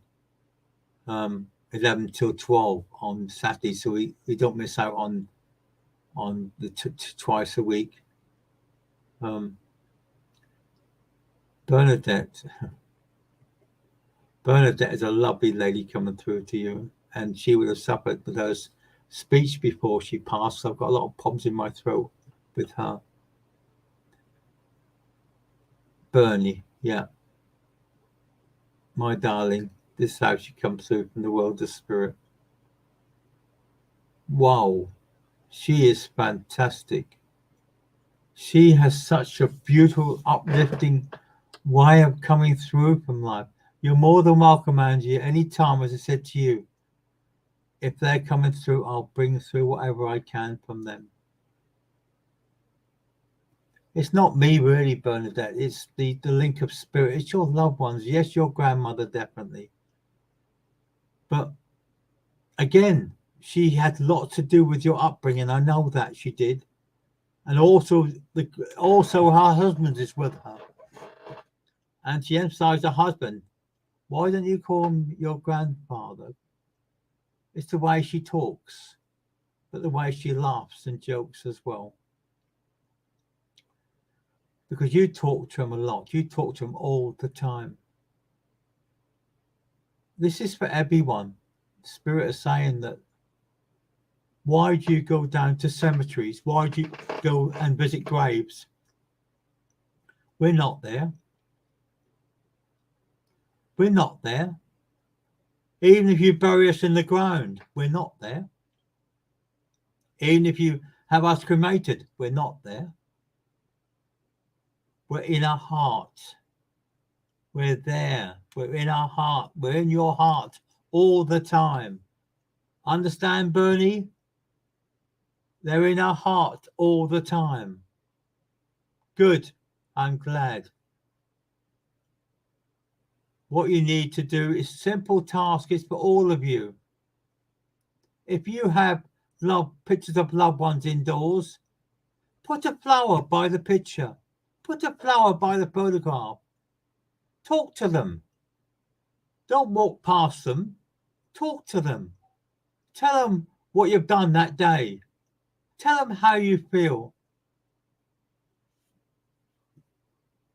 11 till 12 on Saturday, so we don't miss out on the twice a week. Bernadette is a lovely lady coming through to you, and she would have suffered with her speech before she passed. So I've got a lot of problems in my throat with her. Bernie, yeah, my darling, this is how she comes through from the world of spirit. Wow, she is fantastic. She has such a beautiful, uplifting way of coming through from life. You're more than welcome, Angie, any time, as I said to you. If they're coming through, I'll bring through whatever I can from them. It's not me really, Bernadette. It's the link of spirit. It's your loved ones. Yes, your grandmother, definitely. But again, she had a lot to do with your upbringing. I know that she did. And also her husband is with her. And she emphasized her husband. Why don't you call him your grandfather? It's the way she talks, but the way she laughs and jokes as well. Because you talk to him a lot. You talk to him all the time. This is for everyone. Spirit is saying that, why do you go down to cemeteries? Why do you go and visit graves? We're not there. We're not there. Even if you bury us in the ground, we're not there. Even if you have us cremated, we're not there. We're in our heart. We're there. We're in our heart. We're in your heart all the time. Understand, Bernie? They're in our heart all the time. Good. I'm glad. What you need to do is simple task. It's for all of you. If you have pictures of loved ones indoors, put a flower by the picture. Put a flower by the photograph. Talk to them. Don't walk past them. Talk to them. Tell them what you've done that day. Tell them how you feel.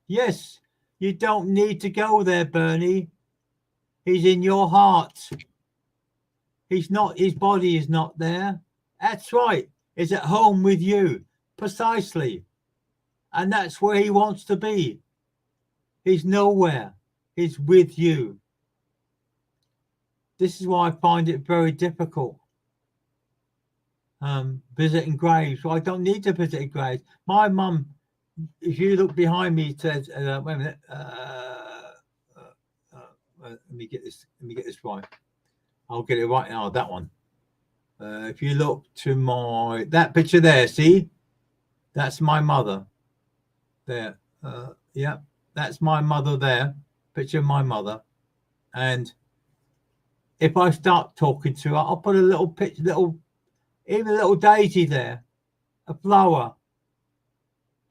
Yes, you don't need to go there, Bernie. He's in your heart. He's not, his body is not there. That's right. He's at home with you. Precisely. And that's where he wants to be. He's nowhere. He's with you. This is why I find it very difficult. Visiting graves. Well, I don't need to visit graves. My mum, if you look behind me, says, wait a minute. Let me get this right. I'll get it right now. That one. If you look to that picture there, see, that's my mother. There. Yeah, that's my mother there. Picture of my mother. And if I start talking to her, I'll put a little picture, even a little daisy there, a flower,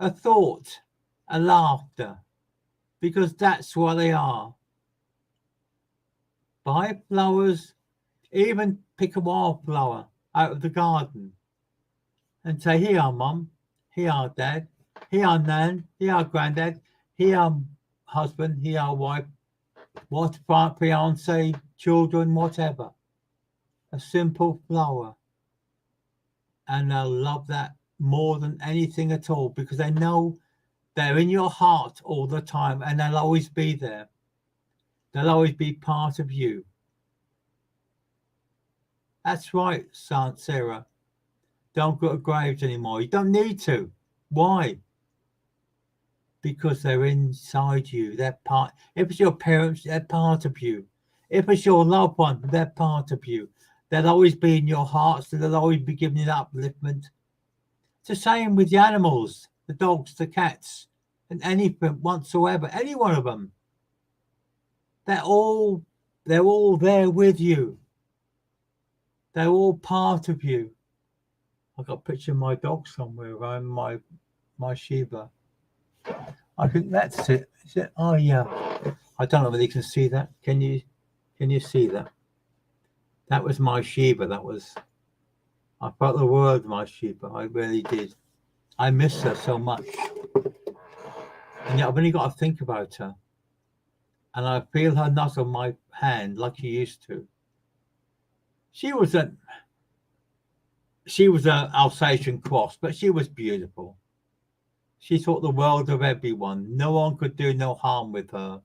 a thought, a laughter, because that's what they are. Buy flowers, even pick a wildflower out of the garden and say, here are Mum, here are Dad, here are Nan, here are Granddad, here are husband, here are wife, what fiance, children, whatever. A simple flower. And they'll love that more than anything at all, because they know they're in your heart all the time and they'll always be there. They'll always be part of you. That's right, Sarah. Don't go to graves anymore. You don't need to. Why? Because they're inside you. They're part. If it's your parents, they're part of you. If it's your loved one, they're part of you. They'll always be in your heart, so they'll always be giving you that upliftment. It's the same with the animals, the dogs, the cats, and anything whatsoever, any one of them. They're all there with you. They're all part of you. I've got a picture of my dog somewhere around my Shiba. I think that's it. Is it? Oh yeah. I don't know whether you can see that. Can you see that? That was my Shiba. I felt the world of my Shiba. I really did. I miss her so much. And yet I've only got to think about her. And I feel her not on my hand like she used to. She was an Alsatian cross, but she was beautiful. She thought the world of everyone. No one could do no harm with her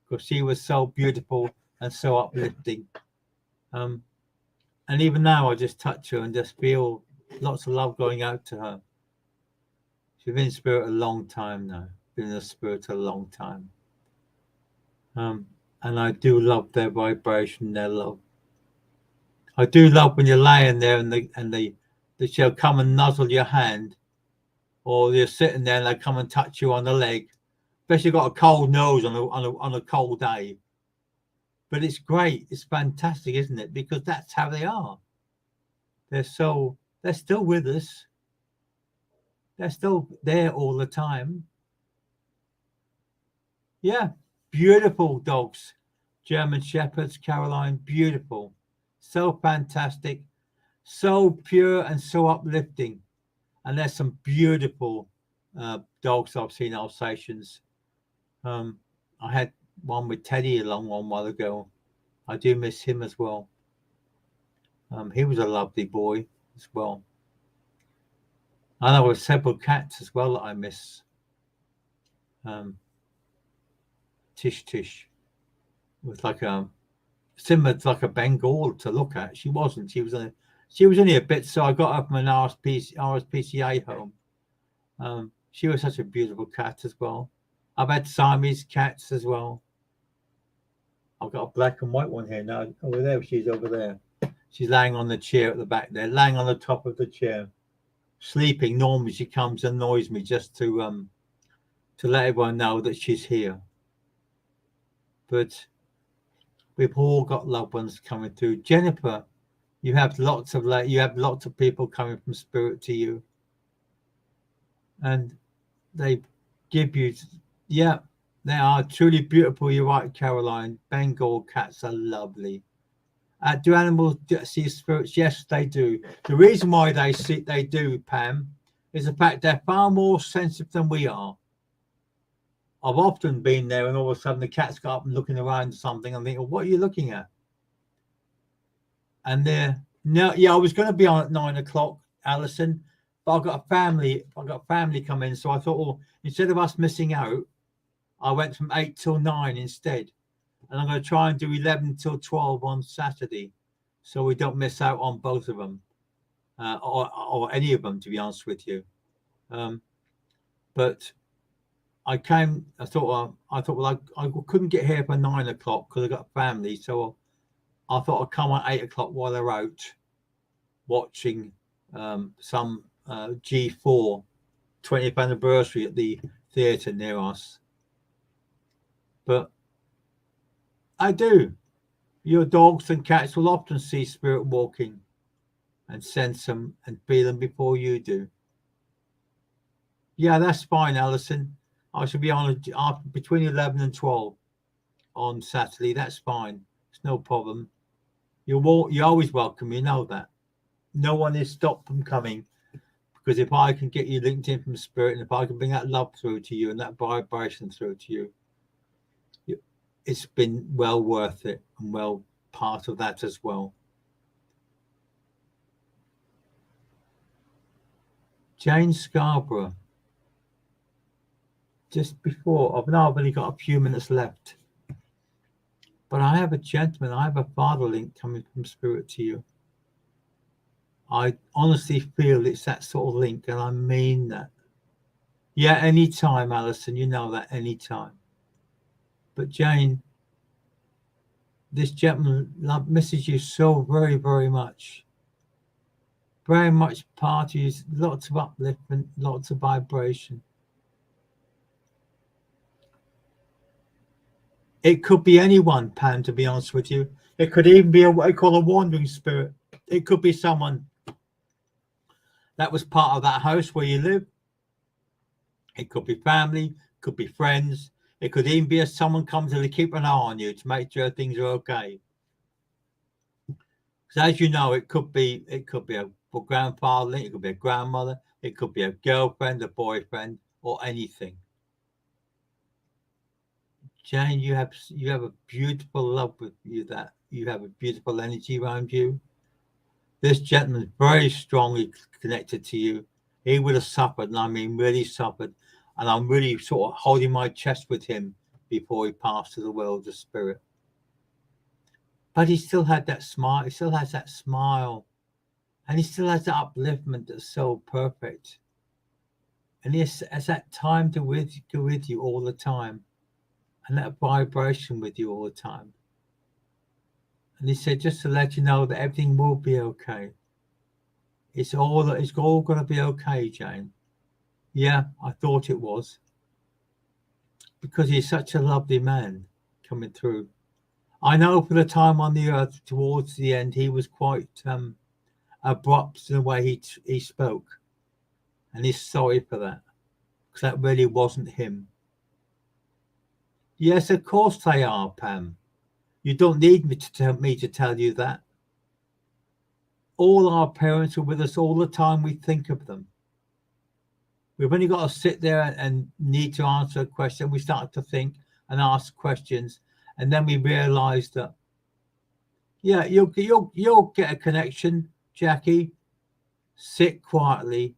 because she was so beautiful and so uplifting. And even now, I just touch her and just feel lots of love going out to her. She's been in spirit a long time now. Been in the spirit a long time. And I do love their vibration, their love. I do love when you're laying there and she'll come and nuzzle your hand, or you're sitting there and they come and touch you on the leg. Especially got a cold nose on a cold day. But it's great. It's fantastic, isn't it? Because that's how they are. They're still with us. They're still there all the time. Yeah, beautiful dogs. German Shepherds, Caroline, beautiful. So fantastic. So pure and so uplifting. And there's some beautiful dogs I've seen, Alsatians. I had one with Teddy along one while ago. I do miss him as well. He was a lovely boy as well. And there were several cats as well that I miss. Tish Tish was like similar to like a Bengal to look at. She wasn't. She was only a bit. So I got her from an RSPCA home. She was such a beautiful cat as well. I've had Siamese cats as well. I've got a black and white one here now. Over there, she's over there. She's laying on the chair at the back there, laying on the top of the chair, sleeping. Normally, she comes and annoys me just to let everyone know that she's here. But we've all got loved ones coming through. Jennifer, you have lots of people coming from spirit to you, and they give you, yeah, they are truly beautiful. You're right, Caroline. Bengal cats are lovely. Do animals see spirits? Yes, they do. The reason why they do, Pam, is the fact they're far more sensitive than we are. I've often been there and all of a sudden the cat's got up and looking around something and thinking, what are you looking at? And I was going to be on at 9 o'clock, Alison, but I've got family come in. So I thought, well, instead of us missing out, I went from 8 till 9 instead. And I'm going to try and do 11 till 12 on Saturday, so we don't miss out on both of them, or any of them, to be honest with you. But I thought, well, I couldn't get here for 9 o'clock because I got family, so I thought I'd come at 8 o'clock while they're out watching some G4 20th anniversary at the theatre near us. But I do. Your dogs and cats will often see spirit walking and sense them and feel them before you do. Yeah, that's fine, Alison. I should be on between 11 and 12 on Saturday. That's fine. It's no problem. You're always welcome. You know that. No one is stopped from coming, because if I can get you linked in from spirit, and if I can bring that love through to you and that vibration through to you, it's been well worth it and well part of that as well. Jane Scarborough. Just before, I've only got a few minutes left, but I have a gentleman, I have a father link coming from spirit to you. I honestly feel it's that sort of link, and I mean that. Yeah, anytime, Alison, you know that, anytime. But Jane, this gentleman misses you so very, very much. Very much part of you, lots of upliftment, lots of vibration. It could be anyone, Pam, to be honest with you. It could even be what I call a wandering spirit. It could be someone that was part of that house where you live. It could be family, could be friends. It could even be someone comes to keep an eye on you to make sure things are okay. So as you know, it could be a grandfather, it could be a grandmother, it could be a girlfriend, a boyfriend, or anything. Jane, you have a beautiful love with you, that you have a beautiful energy around you. This gentleman is very strongly connected to you. He would have suffered, and I mean really suffered. And I'm really sort of holding my chest with him before he passed to the world of spirit. But he still had that smile. He still has that smile. And he still has that upliftment that's so perfect. And it's that time to go with you all the time, and that vibration with you all the time. And he said, just to let you know that everything will be okay. It's all going to be okay, Jane. Yeah, I thought it was, because he's such a lovely man coming through. I know for the time on the earth towards the end, he was quite abrupt in the way he spoke, and he's sorry for that, because that really wasn't him. Yes, of course they are, Pam. You don't need me to tell you that. All our parents are with us all the time we think of them. We've only got to sit there and need to answer a question. We start to think and ask questions, and then we realize that, yeah, you'll get a connection, Jackie. Sit quietly,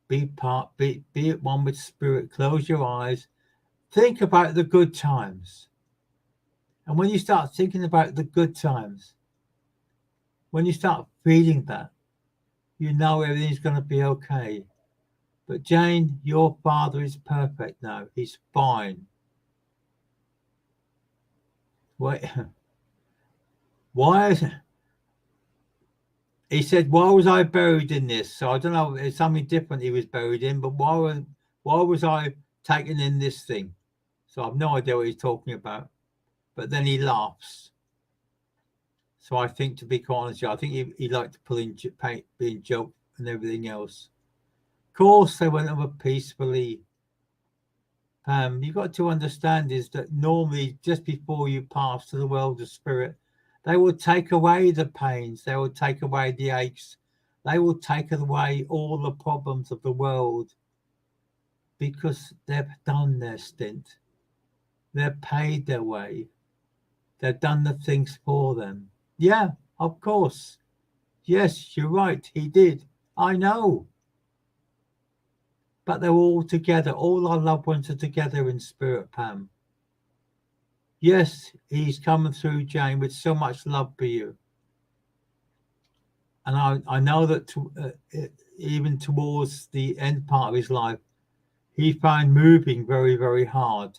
be at one with spirit. Close your eyes, think about the good times, and when you start thinking about the good times, when you start feeling that, you know everything's going to be okay. But Jane, your father is perfect now. He's fine. Wait, why is it? He said, why was I buried in this? So I don't know, it's something different he was buried in, but why was I taken in this thing? So I've no idea what he's talking about. But then he laughs. So I think, to be quite honest, I think he liked to pull in being joke and everything else. Of course, they went over peacefully. You've got to understand is that normally just before you pass to the world of spirit, they will take away the pains, they will take away the aches, they will take away all the problems of the world, because they've done their stint. They've paid their way. They've done the things for them. Yeah, of course. Yes, you're right. He did. I know. But they're all together. All our loved ones are together in spirit, Pam. Yes, he's coming through, Jane, with so much love for you. And I know that even towards the end part of his life, he found moving very, very hard.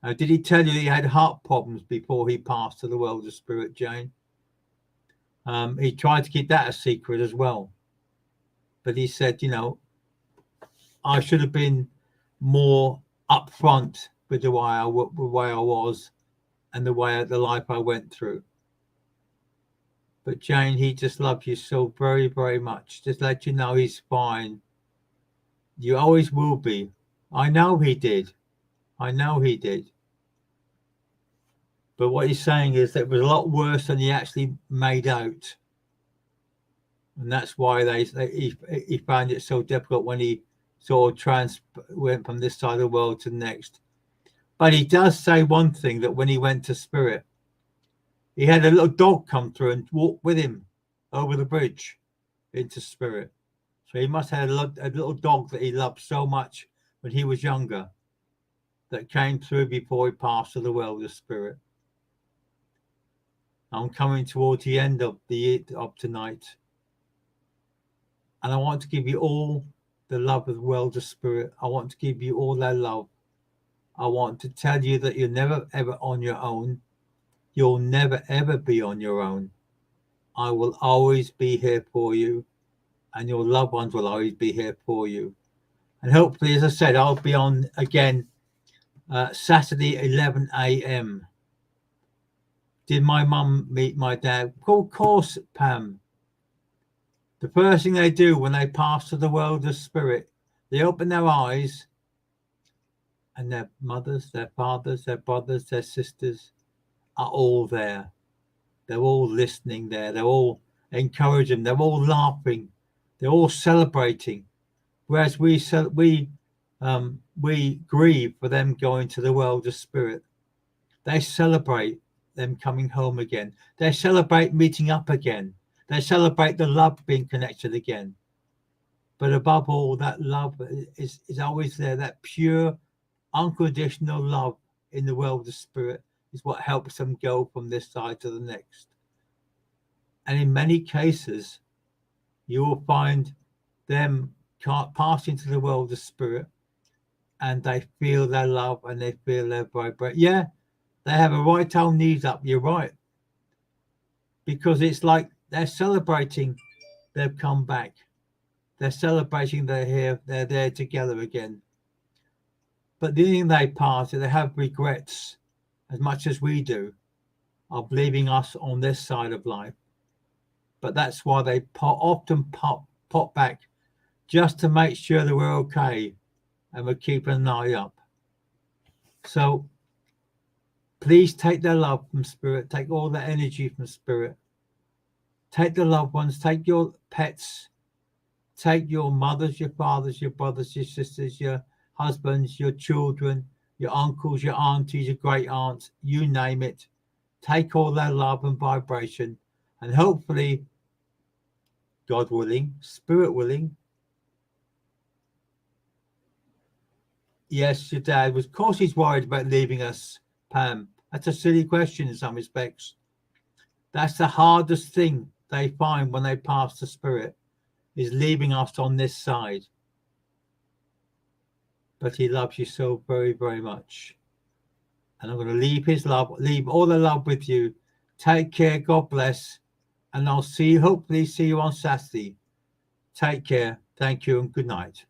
Did he tell you he had heart problems before he passed to the world of spirit, Jane? He tried to keep that a secret as well. But he said, I should have been more upfront with the way I was and the life I went through. But Jane, he just loves you so very, very much. Just let you know he's fine. You always will be. I know he did. I know he did. But what he's saying is that it was a lot worse than he actually made out. And that's why he found it so difficult when he sort of went from this side of the world to the next. But he does say one thing, that when he went to spirit, he had a little dog come through and walk with him over the bridge into spirit. So he must have had a little dog that he loved so much when he was younger, that came through before he passed to the world of spirit. I'm coming towards the end of tonight, and I want to give you all the love of the world of spirit. I want to give you all that love. I want to tell you that you're never ever on your own. You'll never ever be on your own. I will always be here for you, and your loved ones will always be here for you. And hopefully, as I said, I'll be on again Saturday 11 a.m. Did my mum meet my dad? Of course, Pam. The first thing they do when they pass to the world of spirit, they open their eyes, and their mothers, their fathers, their brothers, their sisters are all there. They're all listening there. They're all encouraging. They're all laughing. They're all celebrating. Whereas we grieve for them going to the world of spirit. They celebrate them coming home again. They celebrate meeting up again. They celebrate the love being connected again. But above all, that love is always there. That pure, unconditional love in the world of spirit is what helps them go from this side to the next. And in many cases, you will find them pass into the world of spirit, and they feel their love and they feel their vibration. Yeah, they have a right old knees up. You're right, because it's like they're celebrating they've come back. They're celebrating they're here. They're there together again. But the thing they pass, they have regrets as much as we do of leaving us on this side of life. But that's why they often pop back just to make sure that we're okay and we're keeping an eye up. So please take their love from spirit, take all the energy from spirit, take the loved ones, take your pets, take your mothers, your fathers, your brothers, your sisters, your husbands, your children, your uncles, your aunties, your great aunts, you name it. Take all their love and vibration, and hopefully, God willing, spirit willing. Yes, your dad was, of course, he's worried about leaving us, Pam. That's a silly question in some respects. That's the hardest thing they find when they pass the spirit, is leaving us on this side. But he loves you so very, very much. And I'm going to leave all the love with you. Take care. God bless. And I'll hopefully see you on Saturday. Take care. Thank you and good night.